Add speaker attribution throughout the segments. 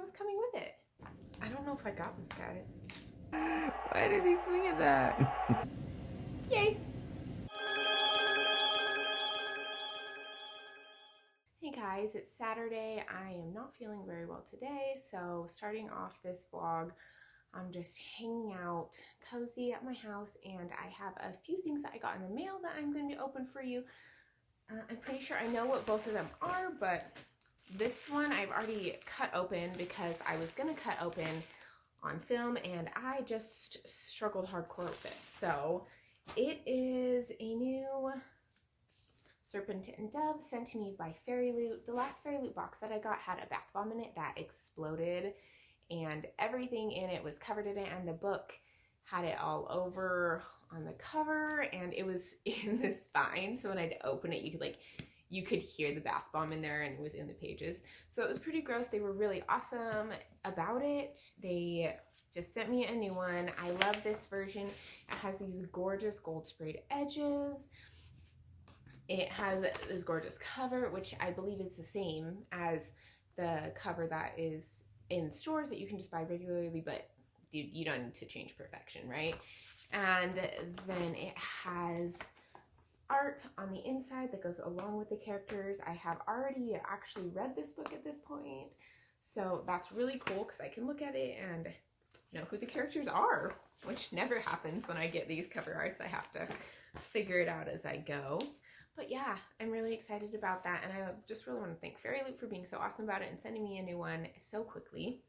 Speaker 1: was coming with it. I don't know if I got this, guys. Why did he swing at that? Yay! Hey guys, it's Saturday. I am not feeling very well today, so starting off this vlog, I'm just hanging out cozy at my house, and I have a few things that I got in the mail that I'm going to open for you. I'm pretty sure I know what both of them are, but this one I've already cut open because I was going to cut open on film and I just struggled hardcore with it. So it is a new Serpent and Dove sent to me by Fairy Loot. The last Fairy Loot box that I got had a bath bomb in it that exploded, and everything in it was covered in it, and the book had it all over on the cover, and it was in the spine, so when I'd open it, you could hear the bath bomb in there, and it was in the pages. So it was pretty gross. They were really awesome about it. They just sent me a new one. I love this version. It has these gorgeous gold sprayed edges. It has this gorgeous cover, which I believe is the same as the cover that is in stores that you can just buy regularly, but dude, you don't need to change perfection, right? And then it has art on the inside that goes along with the characters. I have already actually read this book at this point, so that's really cool because I can look at it and know who the characters are, which never happens when I get these cover arts. I have to figure it out as I go. But yeah, I'm really excited about that, and I just really want to thank Fairy Loot for being so awesome about it and sending me a new one so quickly.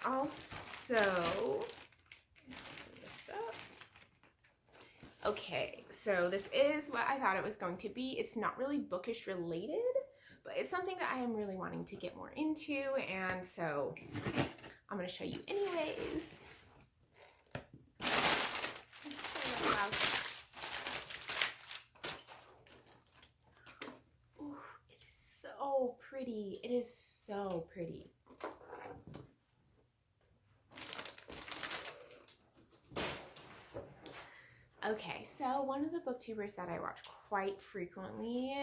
Speaker 1: Also, okay, so this is what I thought it was going to be. It's not really bookish related, but it's something that I am really wanting to get more into, and so I'm going to show you anyways. Ooh, it is so pretty. It is so pretty. Okay, so one of the booktubers that I watch quite frequently,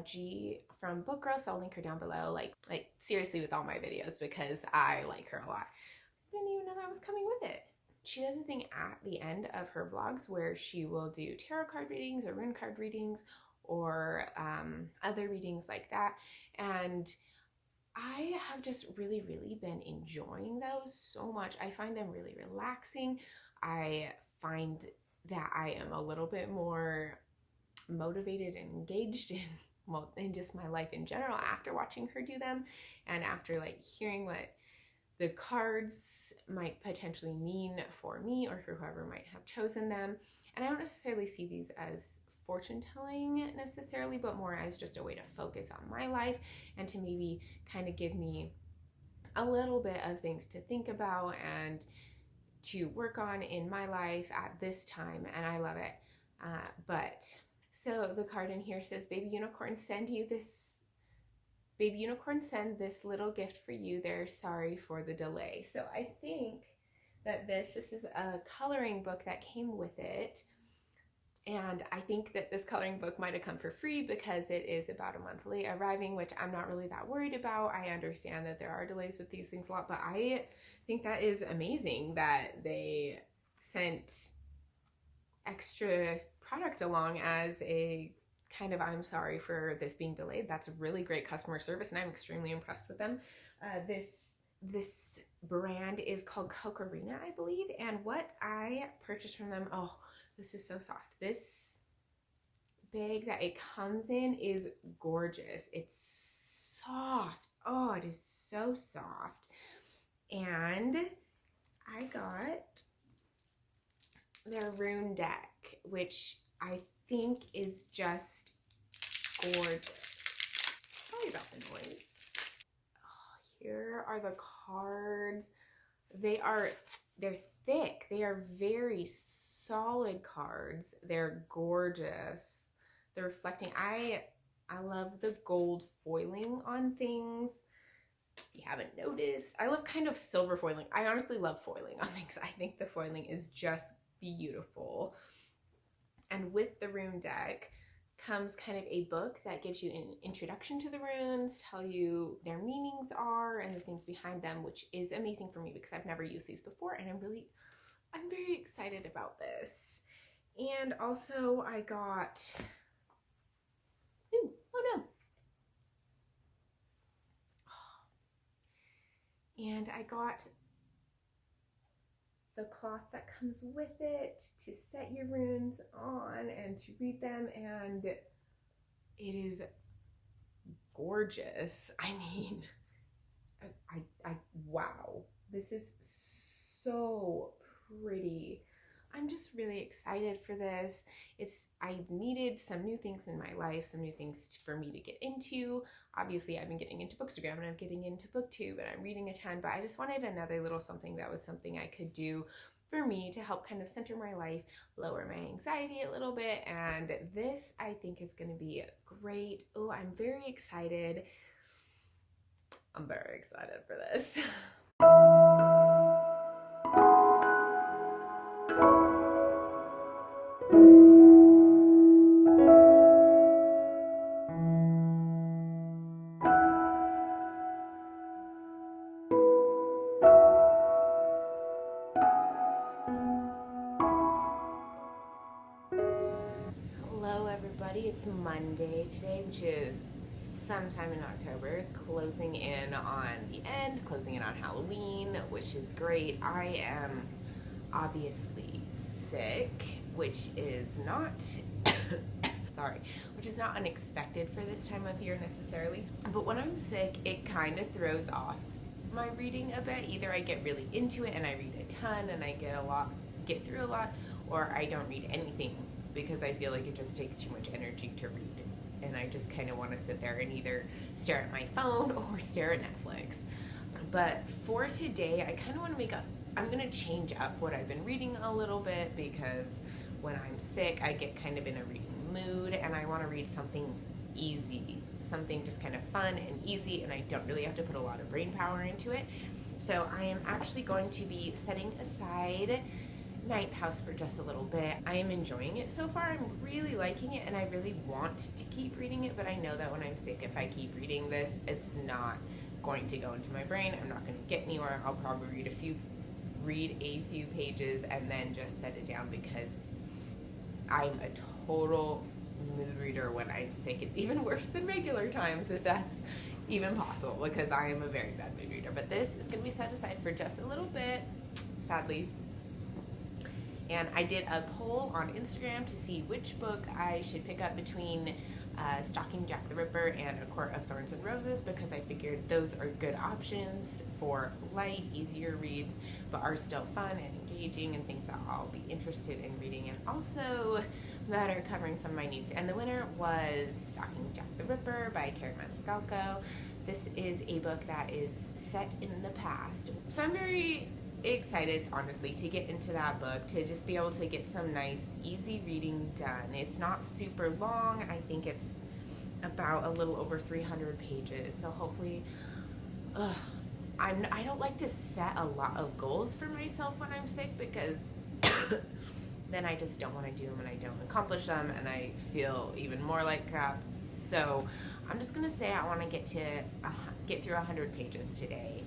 Speaker 1: G from Book Girl, so I'll link her down below, like seriously with all my videos because I like her a lot. I didn't even know that was coming with it. She does a thing at the end of her vlogs where she will do tarot card readings or rune card readings or other readings like that, and I have just really been enjoying those so much. I find them really relaxing. I find that I am a little bit more motivated and engaged in just my life in general after watching her do them, and after like hearing what the cards might potentially mean for me or for whoever might have chosen them. And I don't necessarily see these as fortune telling necessarily, but more as just a way to focus on my life and to maybe kind of give me a little bit of things to think about and to work on in my life at this time, and I love it. But so the card in here says, "Baby unicorn, send this little gift for you. They're sorry for the delay." So I think that this is a coloring book that came with it, and I think that this coloring book might have come for free because it is about a month late arriving, which I'm not really that worried about. I understand that there are delays with these things a lot, but I think that is amazing that they sent extra product along as a kind of I'm sorry for this being delayed. That's really great customer service, and I'm extremely impressed with them. This brand is called Cocorina, I believe, and what I purchased from them, oh, this is so soft. This bag that it comes in is gorgeous. It's soft. Oh, it is so soft. And I got their rune deck, which I think is just gorgeous. Sorry about the noise. Oh, here are the cards. They're thick. They are very solid cards. They're gorgeous. They're reflecting. I love the gold foiling on things. If you haven't noticed, I love kind of silver foiling. I honestly love foiling on things. I think the foiling is just beautiful. And with the rune deck comes kind of a book that gives you an introduction to the runes, tell you their meanings are and the things behind them, which is amazing for me because I've never used these before, and I'm very excited about this. And also I got, ooh, oh no. And I got the cloth that comes with it to set your runes on and to read them, and it is gorgeous. I mean, wow, this is so pretty. I'm just really excited for this. I needed some new things in my life, some new things for me to get into. Obviously, I've been getting into Bookstagram and I'm getting into BookTube and I'm reading a ton, but I just wanted another little something that was something I could do for me to help kind of center my life, lower my anxiety a little bit, and this I think is going to be great. Oh, I'm very excited. I'm very excited for this. Hello everybody, it's Monday today, which is sometime in October, closing in on the end, closing in on Halloween, which is great. I am obviously sick, which is not which is not unexpected for this time of year necessarily, but when I'm sick it kind of throws off my reading a bit. Either I get really into it and I read a ton and I get through a lot, or I don't read anything because I feel like it just takes too much energy to read, and I just kind of want to sit there and either stare at my phone or stare at Netflix. But for today, I kind of want to I'm going to change up what I've been reading a little bit, because when I'm sick, I get kind of in a reading mood and I want to read something easy, something just kind of fun and easy, and I don't really have to put a lot of brain power into it. So I am actually going to be setting aside Ninth House for just a little bit. I am enjoying it so far. I'm really liking it and I really want to keep reading it, but I know that when I'm sick, if I keep reading this, it's not going to go into my brain. I'm not going to get anywhere. I'll probably read a few pages and then just set it down, because I'm a total mood reader when I'm sick. It's even worse than regular times, if that's even possible, because I am a very bad mood reader. But this is going to be set aside for just a little bit, sadly. And I did a poll on Instagram to see which book I should pick up between Stalking Jack the Ripper and A Court of Thorns and Roses, because I figured those are good options for light, easier reads, but are still fun and engaging and things that I'll be interested in reading, and also that are covering some of my needs. And the winner was Stalking Jack the Ripper by Karen Maniscalco. This is a book that is set in the past, so I'm very excited, honestly, to get into that book, to just be able to get some nice, easy reading done. It's not super long. I think it's about a little over 300 pages, so hopefully, I don't like to set a lot of goals for myself when I'm sick, because then I just don't want to do them and I don't accomplish them and I feel even more like crap. So I'm just gonna say I want to get through 100 pages today.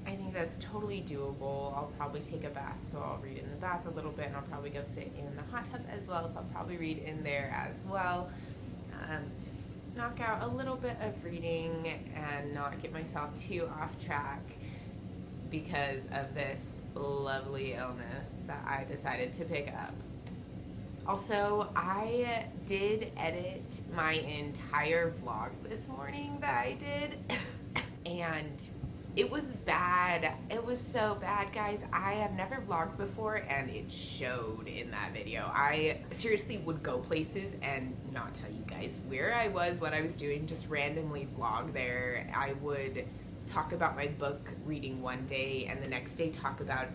Speaker 1: I think that's totally doable. I'll probably take a bath, so I'll read in the bath a little bit, and I'll probably go sit in the hot tub as well, so I'll probably read in there as well. Just knock out a little bit of reading and not get myself too off track because of this lovely illness that I decided to pick up. Also, I did edit my entire vlog this morning that I did, and it was bad. It was so bad, guys. I have never vlogged before, and it showed in that video. I seriously would go places and not tell you guys where I was, what I was doing, just randomly vlog there. I would talk about my book reading one day, and the next day talk about,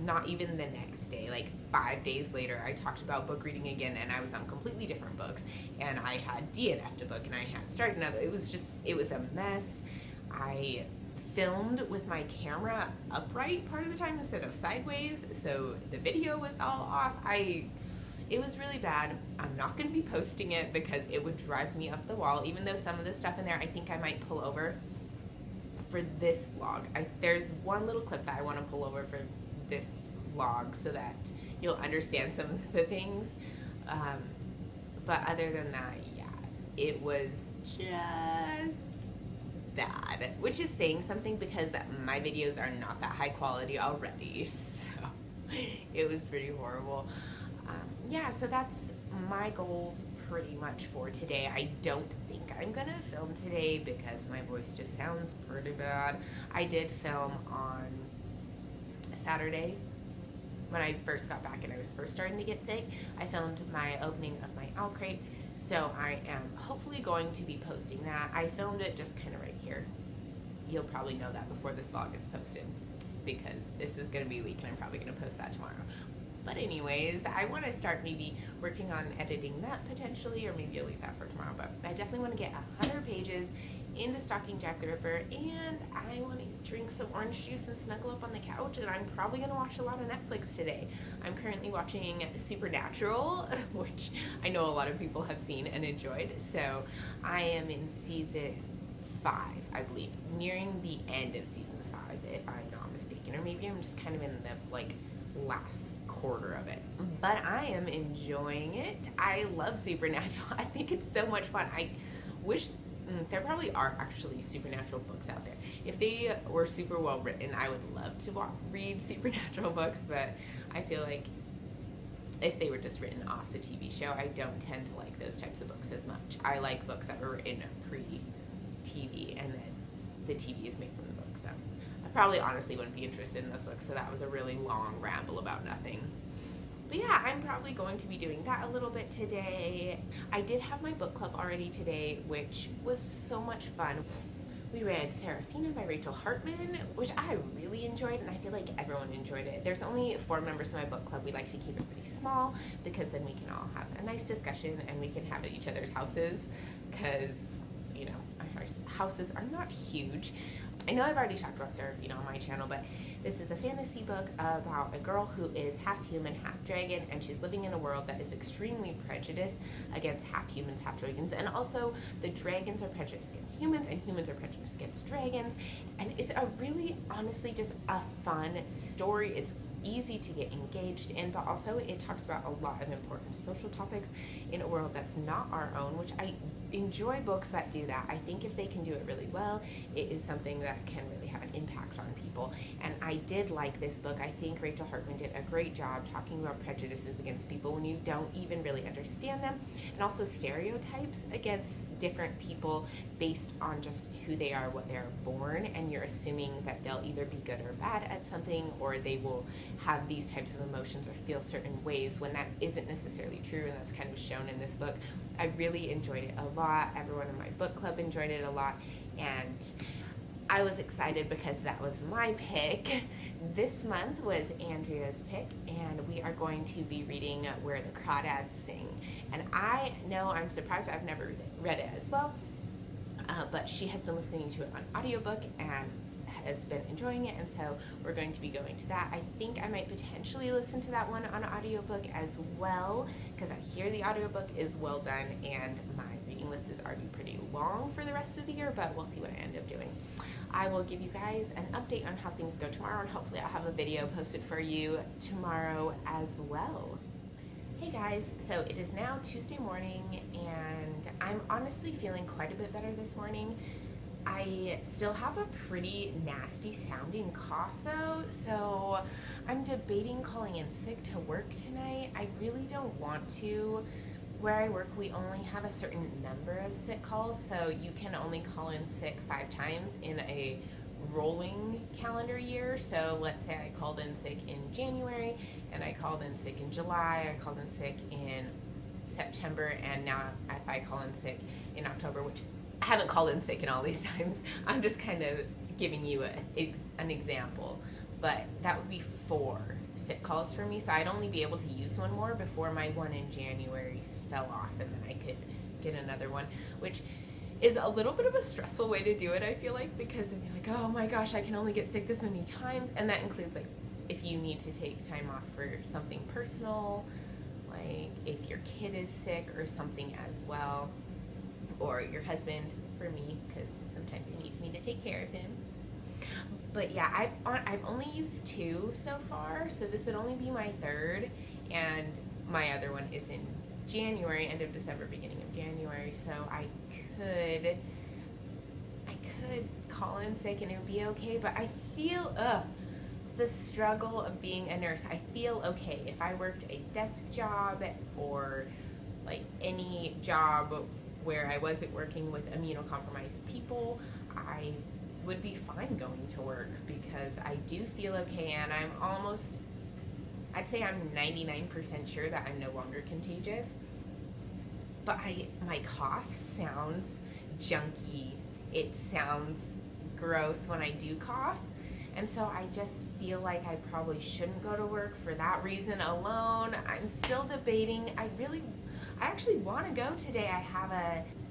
Speaker 1: not even the next day, like 5 days later, I talked about book reading again, and I was on completely different books, and I had DNF'd a book, and I had started another. It was a mess. I filmed with my camera upright part of the time instead of sideways, so the video was all off. It was really bad. I'm not going to be posting it because it would drive me up the wall, even though some of the stuff in there I think I might pull over for this vlog. There's one little clip that I want to pull over for this vlog so that you'll understand some of the things. But other than that, yeah, it was just bad, which is saying something because my videos are not that high quality already, so it was pretty horrible. Yeah, so that's my goals pretty much for today. I don't think I'm gonna film today because my voice just sounds pretty bad. I did film on Saturday when I first got back and I was first starting to get sick. I filmed my opening of my owl crate, so I am hopefully going to be posting that. I filmed it just kind of right here. You'll probably know that before this vlog is posted because this is going to be a week and I'm probably going to post that tomorrow. But anyways, I want to start maybe working on editing that potentially, or maybe I'll leave that for tomorrow. But I definitely want to get 100 pages into Stalking Jack the Ripper, and I want to drink some orange juice and snuggle up on the couch, and I'm probably going to watch a lot of Netflix today. I'm currently watching Supernatural, which I know a lot of people have seen and enjoyed. So I am in season 5, I believe, nearing the end of season 5, if I'm not mistaken, or maybe I'm just kind of in the last quarter of it, but I am enjoying it. I love Supernatural. I think it's so much fun. I wish there probably are actually Supernatural books out there. If they were super well written, I would love to read Supernatural books, but I feel like if they were just written off the TV show, I don't tend to like those types of books as much. I like books that were written pre-TV and then the TV is made from the book, so probably honestly wouldn't be interested in those books, so that was a really long ramble about nothing. But yeah, I'm probably going to be doing that a little bit today. I did have my book club already today, which was so much fun. We read Serafina by Rachel Hartman, which I really enjoyed, and I feel like everyone enjoyed it. There's only 4 members in my book club. We like to keep it pretty small because then we can all have a nice discussion and we can have at each other's houses because, you know, our houses are not huge. I know I've already talked about Serafina on my channel, but this is a fantasy book about a girl who is half human, half dragon, and she's living in a world that is extremely prejudiced against half humans, half dragons, and also the dragons are prejudiced against humans, and humans are prejudiced against dragons, and it's a really, honestly, just a fun story. It's easy to get engaged in, but also it talks about a lot of important social topics in a world that's not our own, which I enjoy books that do that. I think if they can do it really well, it is something that can really have an impact on people. And I did like this book. I think Rachel Hartman did a great job talking about prejudices against people when you don't even really understand them, and also stereotypes against different people based on just who they are, what they're born, and you're assuming that they'll either be good or bad at something, or they will have these types of emotions or feel certain ways when that isn't necessarily true, and that's kind of shown in this book. I really enjoyed it a lot. Everyone in my book club enjoyed it a lot, and I was excited because that was my pick. This month was Andrea's pick, and we are going to be reading Where the Crawdads Sing. And I know I'm surprised I've never read it as well, but she has been listening to it on audiobook and has been enjoying it, and so we're going to be going to that. I think I might potentially listen to that one on audiobook as well, because I hear the audiobook is well done, and my reading list is already pretty long for the rest of the year, but we'll see what I end up doing. I will give you guys an update on how things go tomorrow, and hopefully I'll have a video posted for you tomorrow as well. Hey guys, so it is now Tuesday morning, and I'm honestly feeling quite a bit better this morning. I still have a pretty nasty sounding cough though, so I'm debating calling in sick to work tonight. I really don't want to. Where I work, we only have a certain number of sick calls, so you can only call in sick 5 times in a rolling calendar year. So let's say I called in sick in January, and I called in sick in July, I called in sick in September, and now if I call in sick in October, which I haven't called in sick in all these times, I'm just kind of giving you an example, but that would be 4 sick calls for me, so I'd only be able to use one more before my one in January fell off, and then I could get another one, which is a little bit of a stressful way to do it, I feel like, because then you're like, oh my gosh, I can only get sick this many times, and that includes like if you need to take time off for something personal, like if your kid is sick or something as well, or your husband, for me, because sometimes he needs me to take care of him. But yeah, I've only used 2 so far, so this would only be my 3rd, and my other one is in January, end of December, beginning of January, so I could call in sick and it would be okay, but I feel, it's the struggle of being a nurse. I feel okay if I worked a desk job or like any job where I wasn't working with immunocompromised people, I would be fine going to work because I do feel okay, and I'd say I'm 99% sure that I'm no longer contagious, but my cough sounds junky. It sounds gross when I do cough, and so I just feel like I probably shouldn't go to work for that reason alone. I'm still debating. I actually want to go today.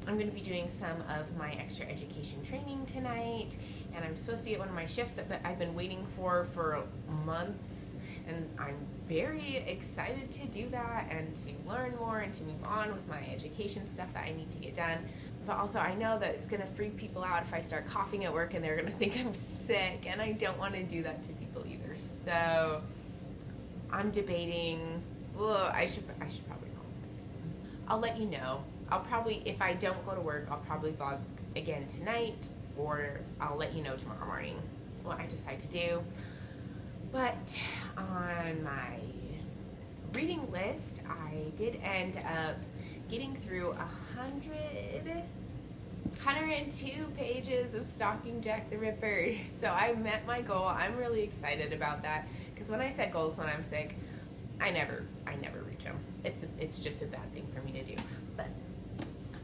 Speaker 1: I'm going to be doing some of my extra education training tonight, and I'm supposed to get one of my shifts that I've been waiting for months, and I'm very excited to do that and to learn more and to move on with my education stuff that I need to get done. But also I know that it's going to freak people out if I start coughing at work and they're going to think I'm sick, and I don't want to do that to people either. So I'm debating, I should probably call in sick. I'll let you know. If I don't go to work, I'll probably vlog again tonight, or I'll let you know tomorrow morning what I decide to do. But on my reading list, I did end up getting through 102 pages of stalking Jack the Ripper. So I met my goal. I'm really excited about that, because when I set goals when I'm sick, I never reach them. It's just a bad thing for me to do. But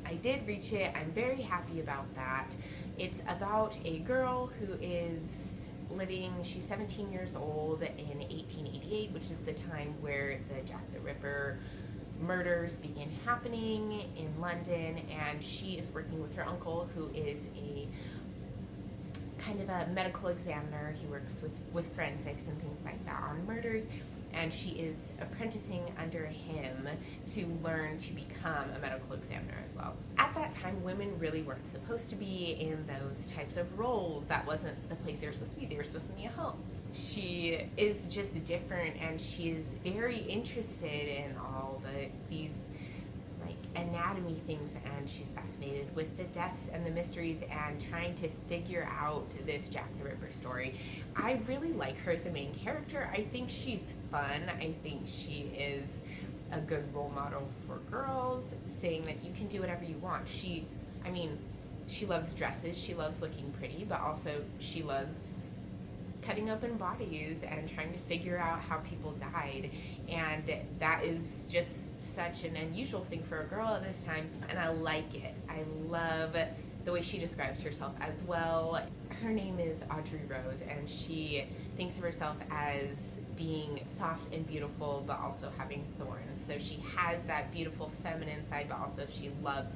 Speaker 1: I did reach it. I'm very happy about that. It's about a girl who is she's 17 years old in 1888, which is the time where the Jack the Ripper murders began happening in London, and she is working with her uncle, who is a kind of a medical examiner. He works with forensics and things like that on murders, and she is apprenticing under him to learn to become a medical examiner as well. At that time, women really weren't supposed to be in those types of roles. That wasn't the place they were supposed to be. They were supposed to be at home. She is just different, and she is very interested in all these like anatomy things, and she's fascinated with the deaths and the mysteries and trying to figure out this Jack the Ripper story. I really like her as a main character. I think she's fun. I think she is a good role model for girls, saying that you can do whatever you want. She loves dresses, she loves looking pretty, but also she loves cutting open bodies and trying to figure out how people died, and that is just such an unusual thing for a girl at this time, and I like it. I love the way she describes herself as well. Her name is Audrey Rose, and she thinks of herself as being soft and beautiful, but also having thorns. So she has that beautiful feminine side, but also she loves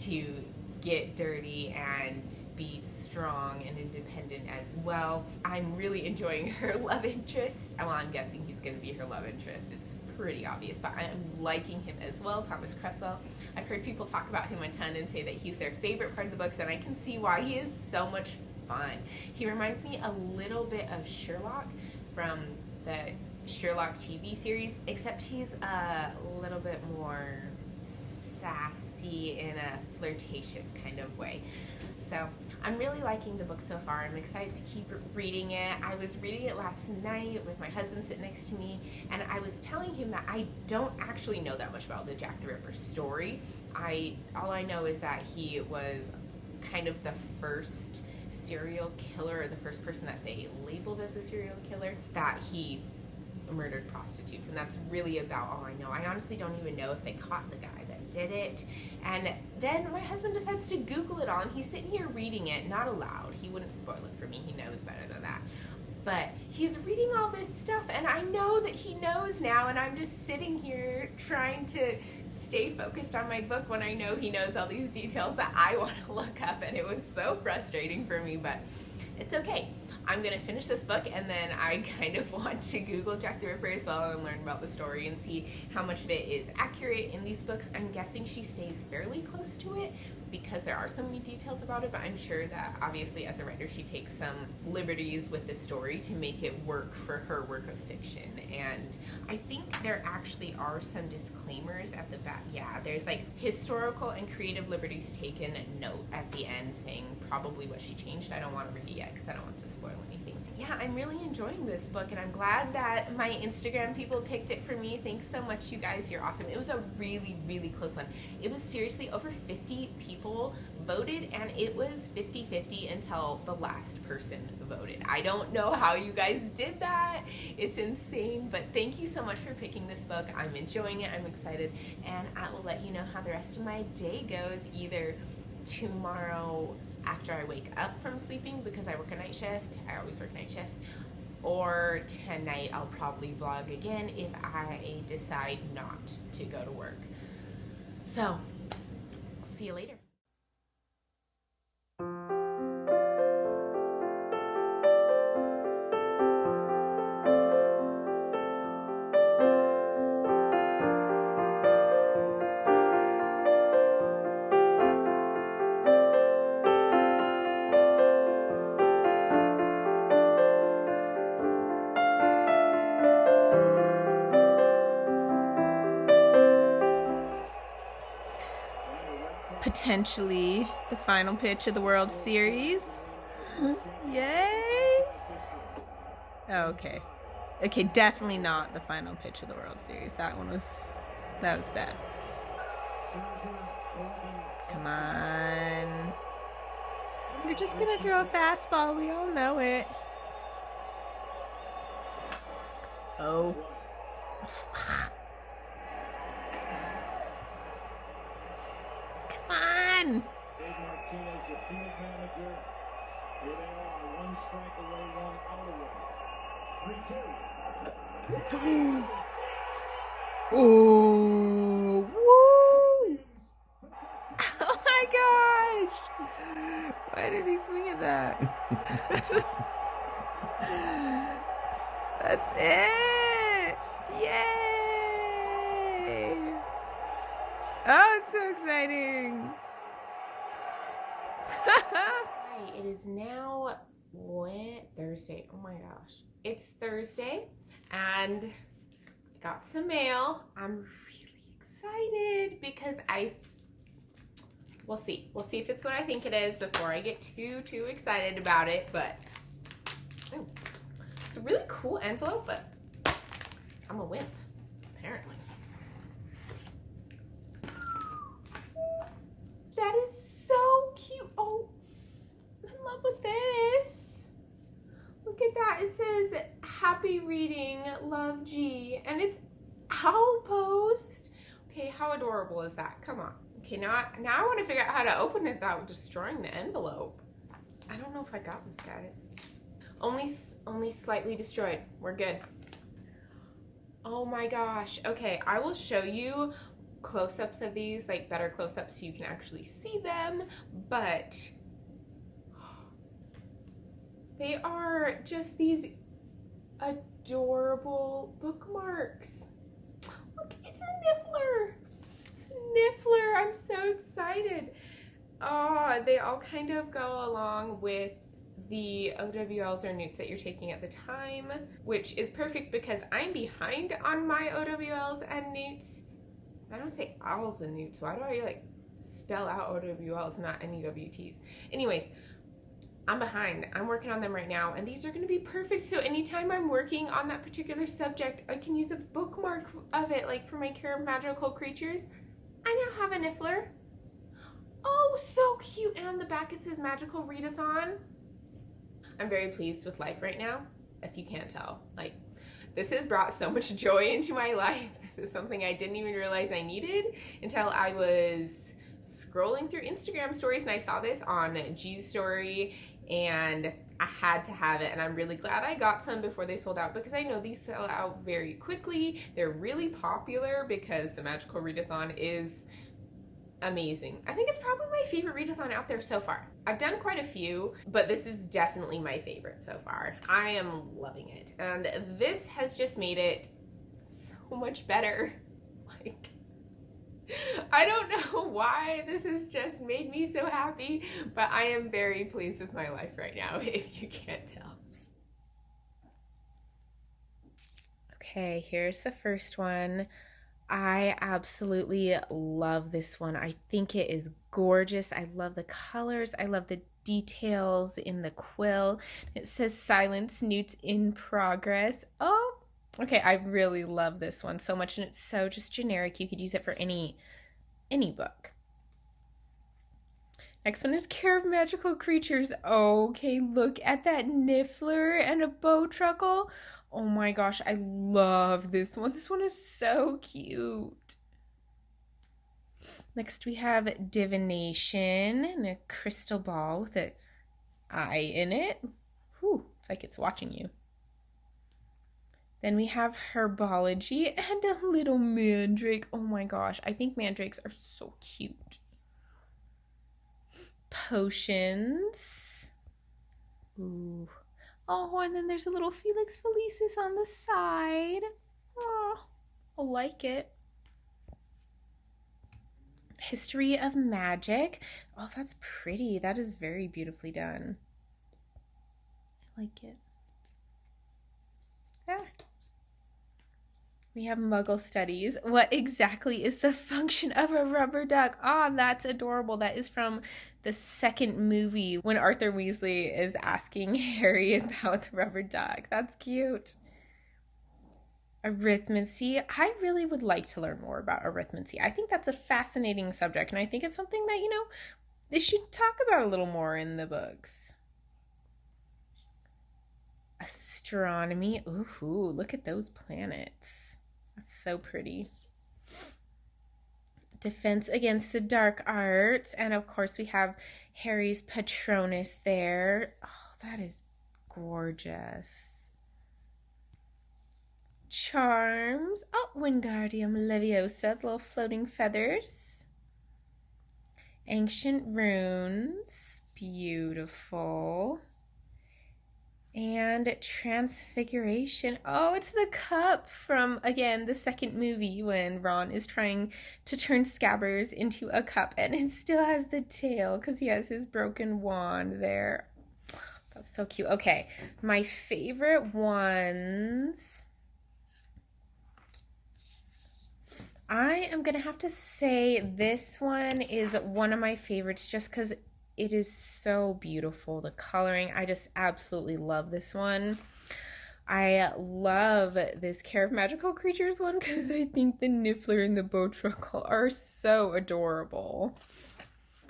Speaker 1: to get dirty and be strong and independent as well. I'm really enjoying her love interest. Well, I'm guessing he's going to be her love interest. It's pretty obvious, but I'm liking him as well, Thomas Cresswell. I've heard people talk about him a ton and say that he's their favorite part of the books, and I can see why. He is so much fun. He reminds me a little bit of Sherlock from the Sherlock TV series, except he's a little bit more sassy in a flirtatious kind of way. So I'm really liking the book so far. I'm excited to keep reading it. I was reading it last night with my husband sitting next to me, and I was telling him that I don't actually know that much about the Jack the Ripper story. All I know is that he was kind of the first serial killer, or the first person that they labeled as a serial killer, that he murdered prostitutes, and that's really about all I know. I honestly don't even know if they caught the guy that did it. And then my husband decides to Google it all, and he's sitting here reading it, not aloud. He wouldn't spoil it for me. He knows better than that. But he's reading all this stuff, and I know that he knows now, and I'm just sitting here trying to stay focused on my book when I know he knows all these details that I want to look up, and it was so frustrating for me, but it's okay. I'm gonna finish this book, and then I kind of want to Google Jack the Ripper as well and learn about the story and see how much of it is accurate in these books. I'm guessing she stays fairly close to it because there are so many details about it, but I'm sure that obviously as a writer she takes some liberties with the story to make it work for her work of fiction. And I think there actually are some disclaimers at the back. Yeah, there's like historical and creative liberties taken note at the end saying probably what she changed. I don't want to read it yet because I don't want to spoil anything. Yeah, I'm really enjoying this book, and I'm glad that my Instagram people picked it for me. Thanks so much, you guys. You're awesome. It was a really, really close one. It was seriously over 50 people voted, and it was 50-50 until the last person voted. I don't know how you guys did that. It's insane, but thank you so much for picking this book. I'm enjoying it. I'm excited, and I will let you know how the rest of my day goes either tomorrow after I wake up from sleeping because I work a night shift. I always work night shifts. Or tonight I'll probably vlog again if I decide not to go to work. So, I'll see you later. Potentially the final pitch of the World Series. Yay! Okay. Okay, definitely not the final pitch of the World Series. That was bad. Come on. You're just gonna throw a fastball. We all know it. Oh. Come on. Oh, woo! Oh my gosh! Why did he swing at that? That's it! Yay! Oh, it's so exciting! Right, it is now Thursday. Oh my gosh. It's Thursday, and I got some mail. I'm really excited because we'll see. We'll see if it's what I think it is before I get too excited about it, but it's a really cool envelope, but I'm a wimp, apparently. That is so cute. Oh, I'm in love with this. Look at that. It says, happy reading, love G, and it's Owl Post. Okay, how adorable is that? Come on. Okay, now I want to figure out how to open it without destroying the envelope. I don't know if I got this, guys. Only slightly destroyed. We're good. Oh my gosh. Okay, I will show you close-ups of these, like better close-ups so you can actually see them, but they are just these adorable bookmarks. Look, it's a Niffler. It's a Niffler. I'm so excited. They all kind of go along with the OWLs or newts that you're taking at the time, which is perfect because I'm behind on my OWLs and newts. I don't say owls and newts. Why do I like spell out OWLs, not NEWTs? Anyways, I'm behind. I'm working on them right now, and these are going to be perfect. So anytime I'm working on that particular subject, I can use a bookmark of it, like for my Care of Magical Creatures. I now have a Niffler. Oh, so cute. And on the back it says Magical Readathon. I'm very pleased with life right now, if you can't tell. Like, this has brought so much joy into my life. This is something I didn't even realize I needed until I was scrolling through Instagram stories and I saw this on G's story, and I had to have it, and I'm really glad I got some before they sold out because I know these sell out very quickly. They're really popular because the Magical Readathon is amazing. I think it's probably my favorite readathon out there so far. I've done quite a few, but this is definitely my favorite so far. I am loving it. And this has just made it so much better. Like, I don't know why this has just made me so happy, but I am very pleased with my life right now, if you can't tell. Okay, here's the first one. I absolutely love this one. I think it is gorgeous. I love the colors. I love the details in the quill. It says Silence Newts in Progress. Oh, okay. I really love this one so much, and it's so just generic. You could use it for any book. Next one is Care of Magical Creatures. Okay, look at that Niffler and a Bowtruckle. Oh my gosh, I love this one. This one is so cute. Next we have Divination and a crystal ball with an eye in it. Whew, it's like it's watching you. Then we have Herbology and a little mandrake. Oh my gosh, I think mandrakes are so cute. Potions. Ooh. Oh, and then there's a little Felix Felicis on the side. Oh, I like it. History of Magic. Oh, that's pretty. That is very beautifully done. I like it. Ah. We have Muggle Studies. What exactly is the function of a rubber duck? Ah, that's adorable. That is from the second movie when Arthur Weasley is asking Harry about the rubber duck. That's cute. Arithmancy. I really would like to learn more about arithmancy. I think that's a fascinating subject, and I think it's something that, you know, they should talk about a little more in the books. Astronomy. Ooh, look at those planets. That's so pretty. Defense Against the Dark Arts. And of course we have Harry's Patronus there. Oh, that is gorgeous. Charms. Oh, Wingardium Leviosa, little floating feathers. Ancient Runes. Beautiful. And Transfiguration. Oh, it's the cup from, again, the second movie when Ron is trying to turn Scabbers into a cup, and it still has the tail because he has his broken wand there. That's so cute. Okay, my favorite ones. I am going to have to say this one is one of my favorites just because it is so beautiful. The coloring, I just absolutely love this one. I love this Care of Magical Creatures one because I think the Niffler and the Bowtruckle are so adorable.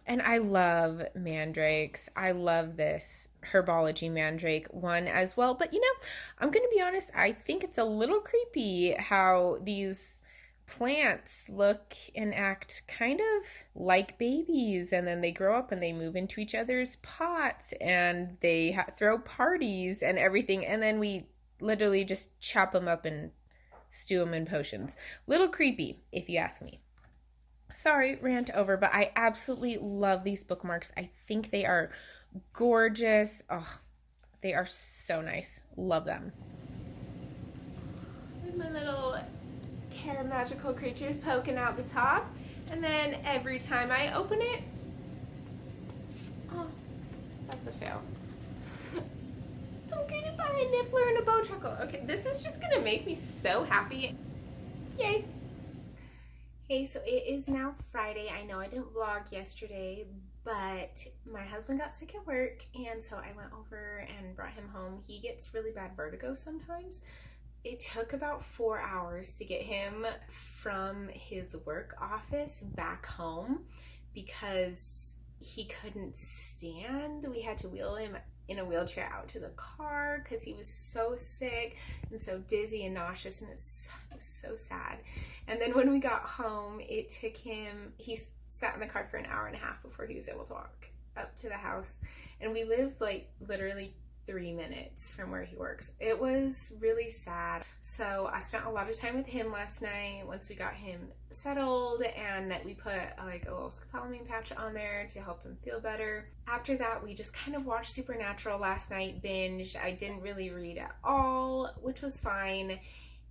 Speaker 1: And I love mandrakes. I love this Herbology Mandrake one as well. But you know, I'm going to be honest, I think it's a little creepy how these plants look and act kind of like babies, and then they grow up and they move into each other's pots and they throw parties and everything, and then we literally just chop them up and stew them in potions. Little creepy, if you ask me. Sorry, rant over, but I absolutely love these bookmarks. I think they are gorgeous. Oh, they are so nice. Love them. My little Care of Magical Creatures poking out the top, and then every time I open it, oh, that's a fail. I'm greeted by a Niffler and a Bowtruckle. Okay, this is just gonna make me so happy. Yay! Hey, so it is now Friday. I know I didn't vlog yesterday, but my husband got sick at work, and so I went over and brought him home. He gets really bad vertigo sometimes. It took about 4 hours to get him from his work office back home because he couldn't stand. We had to wheel him in a wheelchair out to the car because he was so sick and so dizzy and nauseous, and it was so sad. And then when we got home, it took him, he sat in the car for an hour and a half before he was able to walk up to the house. And we live like literally 3 minutes from where he works. It was really sad. So I spent a lot of time with him last night once we got him settled, and we put like a little scopolamine patch on there to help him feel better. After that, we just kind of watched Supernatural last night, binged. I didn't really read at all, which was fine.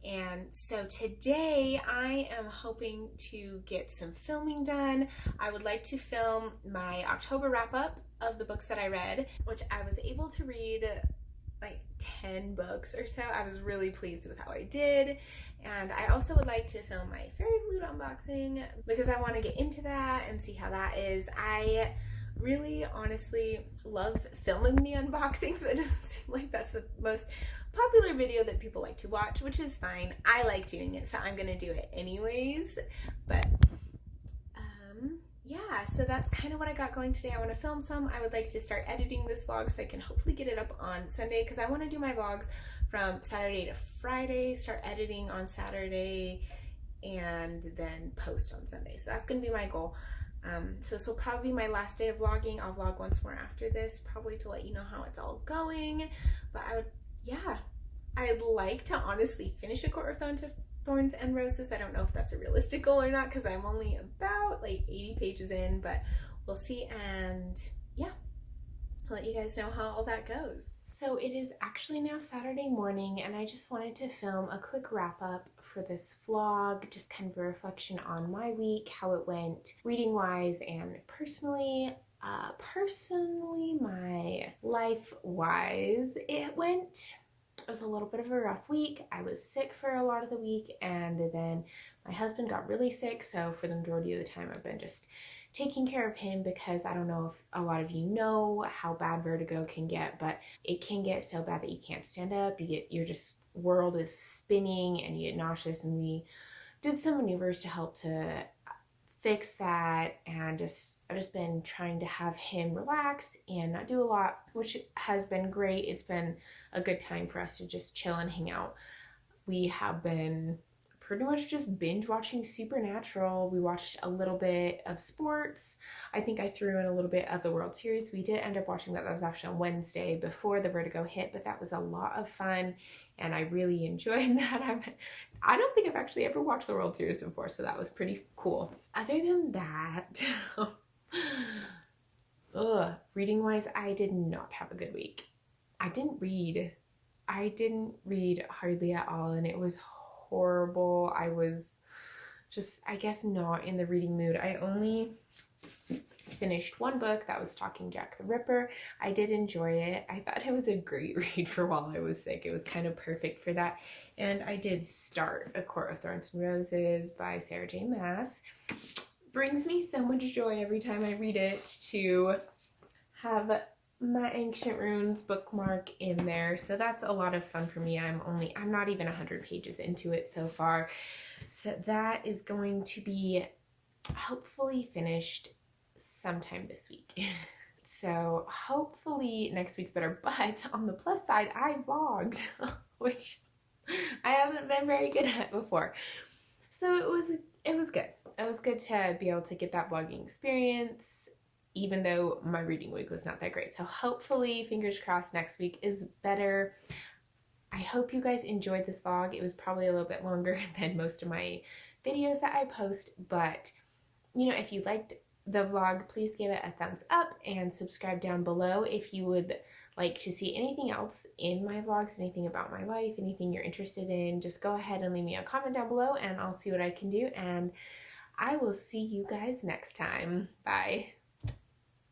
Speaker 1: And so today I am hoping to get some filming done. I would like to film my October wrap up of the books that I read, which I was able to read like 10 books or so. I was really pleased with how I did. And I also would like to film my Fairy Flute unboxing because I want to get into that and see how that is. I really honestly love filming the unboxings, but it doesn't seem like that's the most popular video that people like to watch, which is fine. I like doing it, so I'm gonna do it anyways. But yeah, so that's kind of what I got going today. I want to film some. I would like to start editing this vlog so I can hopefully get it up on Sunday, because I want to do my vlogs from Saturday to Friday, start editing on Saturday, and then post on Sunday. So that's gonna be my goal. So this will probably be my last day of vlogging. I'll vlog once more after this, probably to let you know how it's all going. But I'd like to honestly finish A Court of Thorns and Roses. I don't know if that's a realistic goal or not, because I'm only about like 80 pages in, but we'll see. And yeah, I'll let you guys know how all that goes. So it is actually now Saturday morning, and I just wanted to film a quick wrap up for this vlog, just kind of a reflection on my week, how it went reading wise and personally. My life wise, it was a little bit of a rough week. I was sick for a lot of the week, and then my husband got really sick, so for the majority of the time I've been just taking care of him, because I don't know if a lot of you know how bad vertigo can get, but it can get so bad that you can't stand up. Your world is spinning and you get nauseous, and we did some maneuvers to help to fix that, and I've just been trying to have him relax and not do a lot, which has been great. It's been a good time for us to just chill and hang out. We have been pretty much just binge watching Supernatural. We watched a little bit of sports. I think I threw in a little bit of the World Series. We did end up watching that. That was actually on Wednesday before the vertigo hit, but that was a lot of fun, and I really enjoyed that. I don't think I've actually ever watched the World Series before, so that was pretty cool. Other than that, reading wise, I did not have a good week. I didn't read hardly at all, and it was horrible. I was just, I guess, not in the reading mood. I only finished one book that was Stalking Jack the Ripper. I did enjoy it. I thought it was a great read for while I was sick. It was kind of perfect for that. And I did start A Court of Thorns and Roses by Sarah J. Maas. Brings me so much joy every time I read it to have my Ancient Runes bookmark in there, so that's a lot of fun for me. I'm not even 100 pages into it so far, so that is going to be hopefully finished sometime this week. So hopefully next week's better. But on the plus side, I vlogged, which I haven't been very good at before, so it was good. It was good to be able to get that vlogging experience, even though my reading week was not that great. So hopefully, fingers crossed, next week is better. I hope you guys enjoyed this vlog. It was probably a little bit longer than most of my videos that I post, but you know, if you liked the vlog, please give it a thumbs up and subscribe down below if you would like to see anything else in my vlogs, anything about my life, anything you're interested in. Just go ahead and leave me a comment down below and I'll see what I can do, and I will see you guys next time. Bye.